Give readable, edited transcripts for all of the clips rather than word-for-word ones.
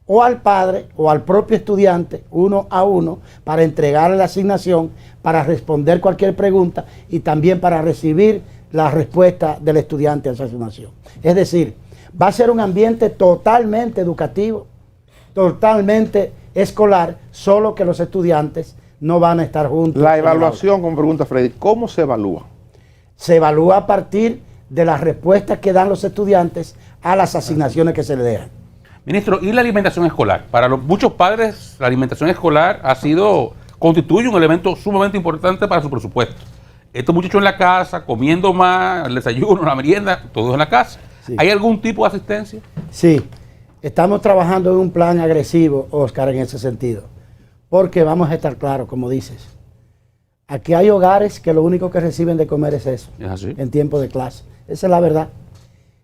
o al padre o al propio estudiante, uno a uno, para entregarle la asignación, para responder cualquier pregunta y también para recibir la respuesta del estudiante a esa asignación. Es decir, va a ser un ambiente totalmente educativo, totalmente escolar, solo que los estudiantes no van a estar juntos. La evaluación, como pregunta Freddy, ¿cómo se evalúa? Se evalúa a partir de las respuestas que dan los estudiantes a las asignaciones que se les dejan. Ministro, ¿y la alimentación escolar? Para muchos padres, la alimentación escolar constituye un elemento sumamente importante para su presupuesto. Estos muchachos en la casa, comiendo más, el desayuno, la merienda, todo en la casa. Sí. ¿Hay algún tipo de asistencia? Sí, estamos trabajando en un plan agresivo, Oscar, en ese sentido. Porque vamos a estar claros, como dices, aquí hay hogares que lo único que reciben de comer es eso, ¿es así? En tiempo de clase. Esa es la verdad.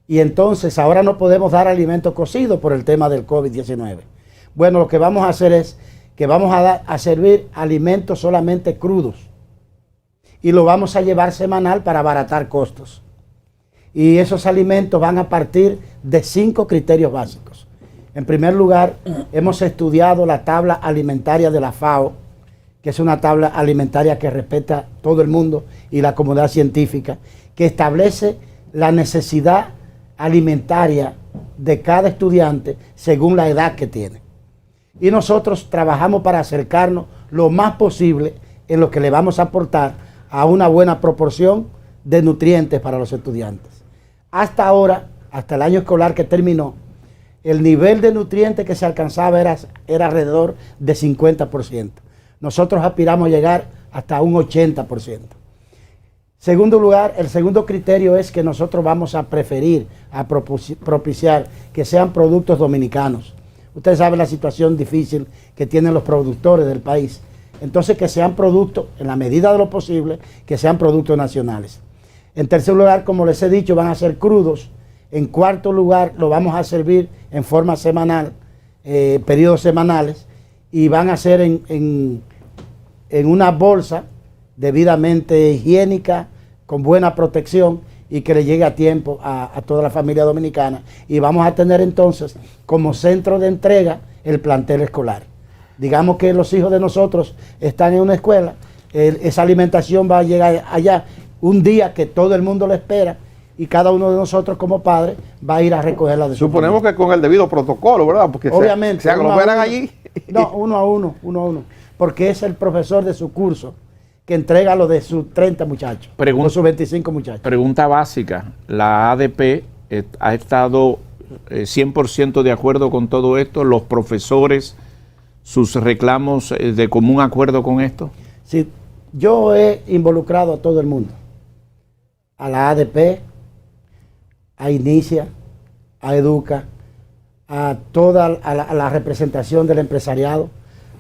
Y entonces ahora no podemos dar alimentos cocidos por el tema del COVID-19. Bueno, lo que vamos a hacer es que vamos a servir alimentos solamente crudos y lo vamos a llevar semanal para abaratar costos. Y esos alimentos van a partir de 5 criterios básicos. En primer lugar, hemos estudiado la tabla alimentaria de la FAO, que es una tabla alimentaria que respeta todo el mundo y la comunidad científica, que establece la necesidad alimentaria de cada estudiante según la edad que tiene. Y nosotros trabajamos para acercarnos lo más posible en lo que le vamos a aportar a una buena proporción de nutrientes para los estudiantes. Hasta ahora, hasta el año escolar que terminó, el nivel de nutrientes que se alcanzaba era alrededor de 50%. Nosotros aspiramos a llegar hasta un 80%. Segundo lugar, el segundo criterio es que nosotros vamos a preferir, a propiciar que sean productos dominicanos. Ustedes saben la situación difícil que tienen los productores del país. Entonces, que sean productos, en la medida de lo posible, que sean productos nacionales. En tercer lugar, como les he dicho, van a ser crudos. En cuarto lugar, lo vamos a servir en forma semanal, periodos semanales, y van a ser en una bolsa debidamente higiénica, con buena protección y que le llegue a tiempo a toda la familia dominicana. Y vamos a tener entonces como centro de entrega el plantel escolar. Digamos que los hijos de nosotros están en una escuela, esa alimentación va a llegar allá un día que todo el mundo lo espera y cada uno de nosotros como padres va a ir a recogerla de su Suponemos familia. que con el debido protocolo, ¿verdad? Porque obviamente, se aglomeran allí. No, uno a uno, porque es el profesor de su curso que entrega lo de sus 30 muchachos, o sus 25 muchachos. Pregunta básica, ¿la ADP ha estado 100% de acuerdo con todo esto? ¿Los profesores, sus reclamos de común acuerdo con esto? Sí, yo he involucrado a todo el mundo, a la ADP, a Inicia, a Educa, a toda la representación del empresariado,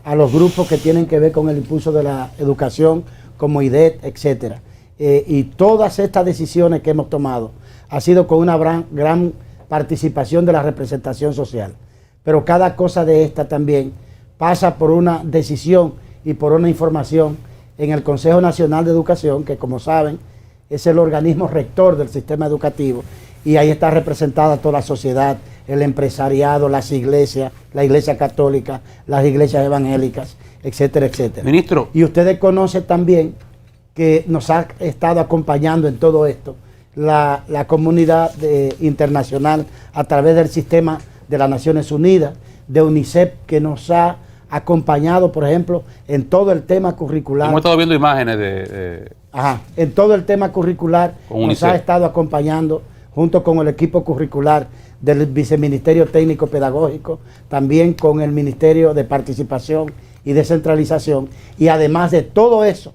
a los grupos que tienen que ver con el impulso de la educación, como IDET, etcétera. Y todas estas decisiones que hemos tomado ha sido con una gran participación de la representación social. Pero cada cosa de esta también pasa por una decisión y por una información en el Consejo Nacional de Educación, que como saben es el organismo rector del sistema educativo, y ahí está representada toda la sociedad, el empresariado, las iglesias, la iglesia católica, las iglesias evangélicas, etcétera, etcétera. Ministro. Y ustedes conocen también que nos ha estado acompañando en todo esto la comunidad internacional a través del sistema de las Naciones Unidas, de UNICEF, que nos ha acompañado, por ejemplo, en todo el tema curricular. Hemos estado viendo imágenes en todo el tema curricular nos ha estado acompañando junto con el equipo curricular del Viceministerio Técnico Pedagógico, también con el Ministerio de Participación y Descentralización, y además de todo eso,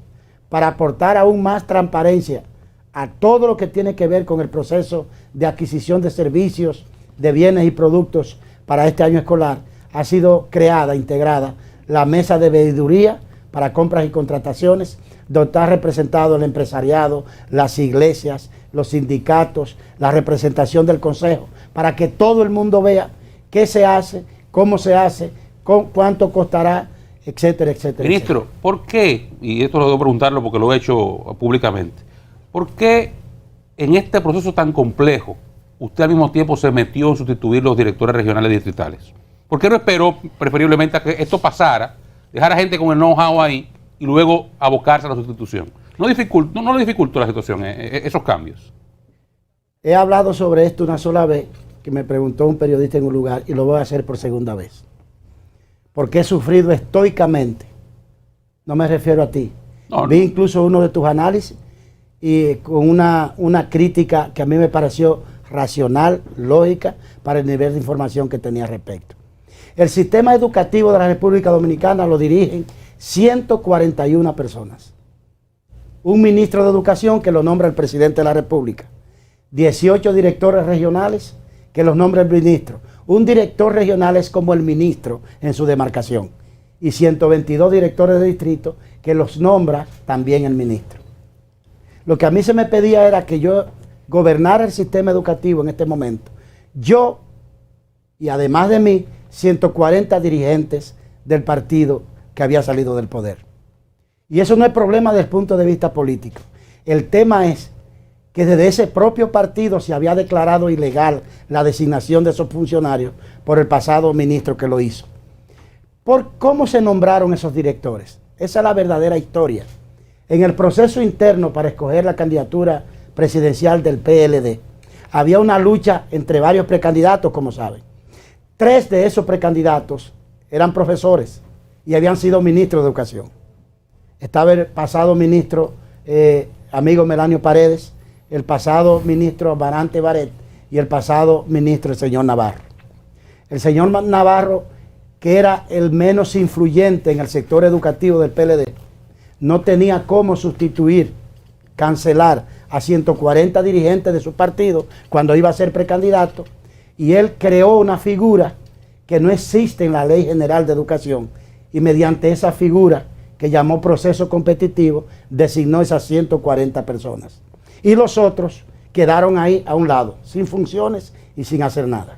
para aportar aún más transparencia a todo lo que tiene que ver con el proceso de adquisición de servicios, de bienes y productos para este año escolar, ha sido integrada la mesa de veeduría para compras y contrataciones, donde está representado el empresariado, las iglesias, los sindicatos, la representación del consejo, para que todo el mundo vea qué se hace, cómo se hace, cuánto costará, etcétera, etcétera. Ministro, etcétera. ¿Por qué? Y esto lo debo preguntarlo porque lo he hecho públicamente. ¿Por qué en este proceso tan complejo usted al mismo tiempo se metió en sustituir los directores regionales distritales? ¿Por qué no esperó preferiblemente a que esto pasara, dejar a gente con el know-how ahí y luego abocarse a la sustitución? No le dificultó la situación, esos cambios. He hablado sobre esto una sola vez, que me preguntó un periodista en un lugar, y lo voy a hacer por segunda vez. Porque he sufrido estoicamente. No me refiero a ti. No, Vi no. incluso uno de tus análisis y con una crítica que a mí me pareció racional, lógica, para el nivel de información que tenía al respecto. El sistema educativo de la República Dominicana lo dirigen 141 personas. Un ministro de Educación que lo nombra el presidente de la República. 18 directores regionales que los nombra el ministro. Un director regional es como el ministro en su demarcación. Y 122 directores de distrito que los nombra también el ministro. Lo que a mí se me pedía era que yo gobernara el sistema educativo en este momento. Yo, y además de mí, 140 dirigentes del partido que había salido del poder. Y eso no es problema desde el punto de vista político. El tema es que desde ese propio partido se había declarado ilegal la designación de esos funcionarios por el pasado ministro que lo hizo. ¿Por cómo se nombraron esos directores? Esa es la verdadera historia. En el proceso interno para escoger la candidatura presidencial del PLD, había una lucha entre varios precandidatos, como saben. 3 de esos precandidatos eran profesores y habían sido ministros de Educación. Estaba el pasado ministro, amigo Melanio Paredes, el pasado ministro Barante Baret y el pasado ministro el señor Navarro. El señor Navarro, que era el menos influyente en el sector educativo del PLD, no tenía cómo sustituir, cancelar a 140 dirigentes de su partido cuando iba a ser precandidato, y él creó una figura que no existe en la Ley General de Educación, y mediante esa figura que llamó proceso competitivo, designó esas 140 personas. Y los otros quedaron ahí a un lado, sin funciones y sin hacer nada.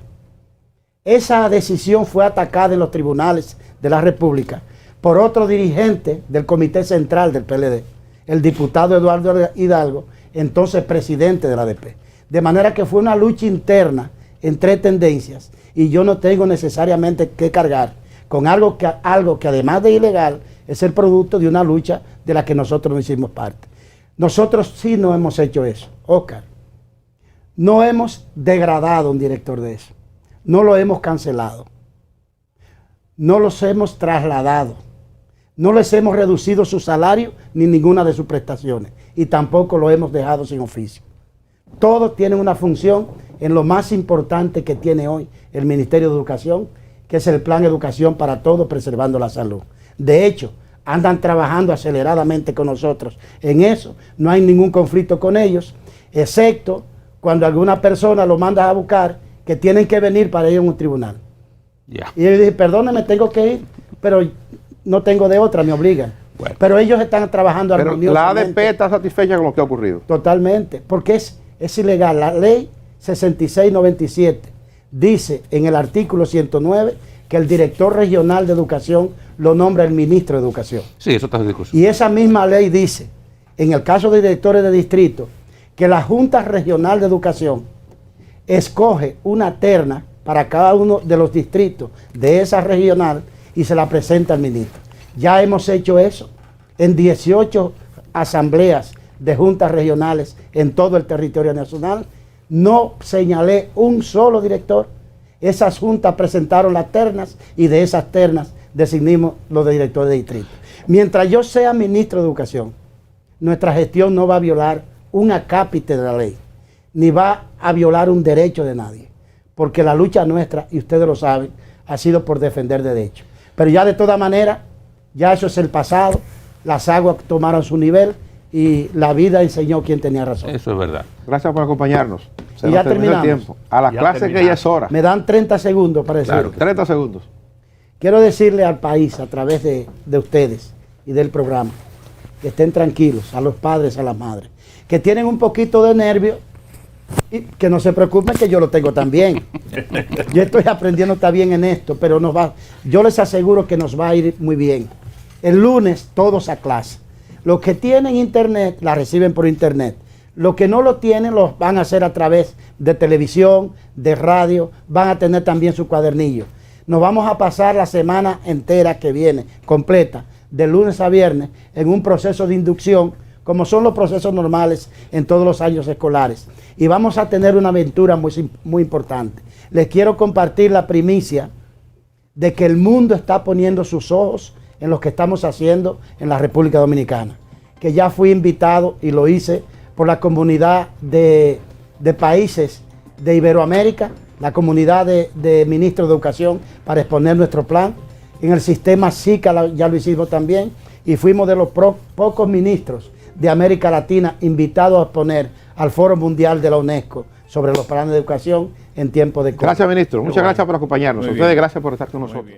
Esa decisión fue atacada en los tribunales de la República por otro dirigente del Comité Central del PLD, el diputado Eduardo Hidalgo, entonces presidente de la ADP. De manera que fue una lucha interna entre tendencias, y yo no tengo necesariamente que cargar con algo que además de ilegal es el producto de una lucha de la que nosotros no hicimos parte. Nosotros sí no hemos hecho eso, Óscar. No hemos degradado a un director de eso. No lo hemos cancelado. No los hemos trasladado. No les hemos reducido su salario ni ninguna de sus prestaciones. Y tampoco lo hemos dejado sin oficio. Todos tienen una función en lo más importante que tiene hoy el Ministerio de Educación, que es el Plan Educación para Todos, preservando la salud. De hecho, andan trabajando aceleradamente con nosotros en eso. No hay ningún conflicto con ellos, excepto cuando alguna persona lo manda a buscar, que tienen que venir para ir a un tribunal. Yeah. Y yo dije, perdóneme, tengo que ir, pero no tengo de otra, me obligan. Bueno. Pero ellos están trabajando Pero la armoniosamente. ADP está satisfecha con lo que ha ocurrido. Totalmente, porque es ilegal. La ley 6697 dice en el artículo 109 que el director regional de educación lo nombra el ministro de Educación. Sí, eso está en discusión. Y esa misma ley dice, en el caso de directores de distrito, que la Junta Regional de Educación escoge una terna para cada uno de los distritos de esa regional y se la presenta al ministro. Ya hemos hecho eso en 18 asambleas de juntas regionales en todo el territorio nacional. No señalé un solo director. Esas juntas presentaron las ternas y de esas ternas designamos los de directores de distrito. Mientras yo sea ministro de Educación, nuestra gestión no va a violar un acápite de la ley, ni va a violar un derecho de nadie, porque la lucha nuestra, y ustedes lo saben, ha sido por defender derechos. Pero ya de toda manera, ya eso es el pasado, las aguas tomaron su nivel y la vida enseñó quién tenía razón. Eso es verdad. Gracias por acompañarnos. Se Y nos ya terminó el terminamos. tiempo. A la Ya clase que terminamos. ya es hora. Me dan 30 segundos para decir. Claro. 30 segundos. Quiero decirle al país, a través de ustedes y del programa, que estén tranquilos, a los padres, a las madres, que tienen un poquito de nervio, y que no se preocupen, que yo lo tengo también. Yo estoy aprendiendo también en esto, pero yo les aseguro que nos va a ir muy bien. El lunes todos a clase. Los que tienen internet, la reciben por internet. Los que no lo tienen, los van a hacer a través de televisión, de radio, van a tener también su cuadernillo. Nos vamos a pasar la semana entera que viene, completa, de lunes a viernes, en un proceso de inducción, como son los procesos normales en todos los años escolares. Y vamos a tener una aventura muy importante. Les quiero compartir la primicia de que el mundo está poniendo sus ojos en lo que estamos haciendo en la República Dominicana. Que ya fui invitado y lo hice por la comunidad de países de Iberoamérica, la comunidad de ministros de educación, para exponer nuestro plan. En el sistema SICA ya lo hicimos también, y fuimos de los pocos ministros de América Latina invitados a exponer al Foro Mundial de la UNESCO sobre los planes de educación en tiempos de COVID. Gracias, ministro. Muchas gracias por acompañarnos. A ustedes, gracias por estar con nosotros.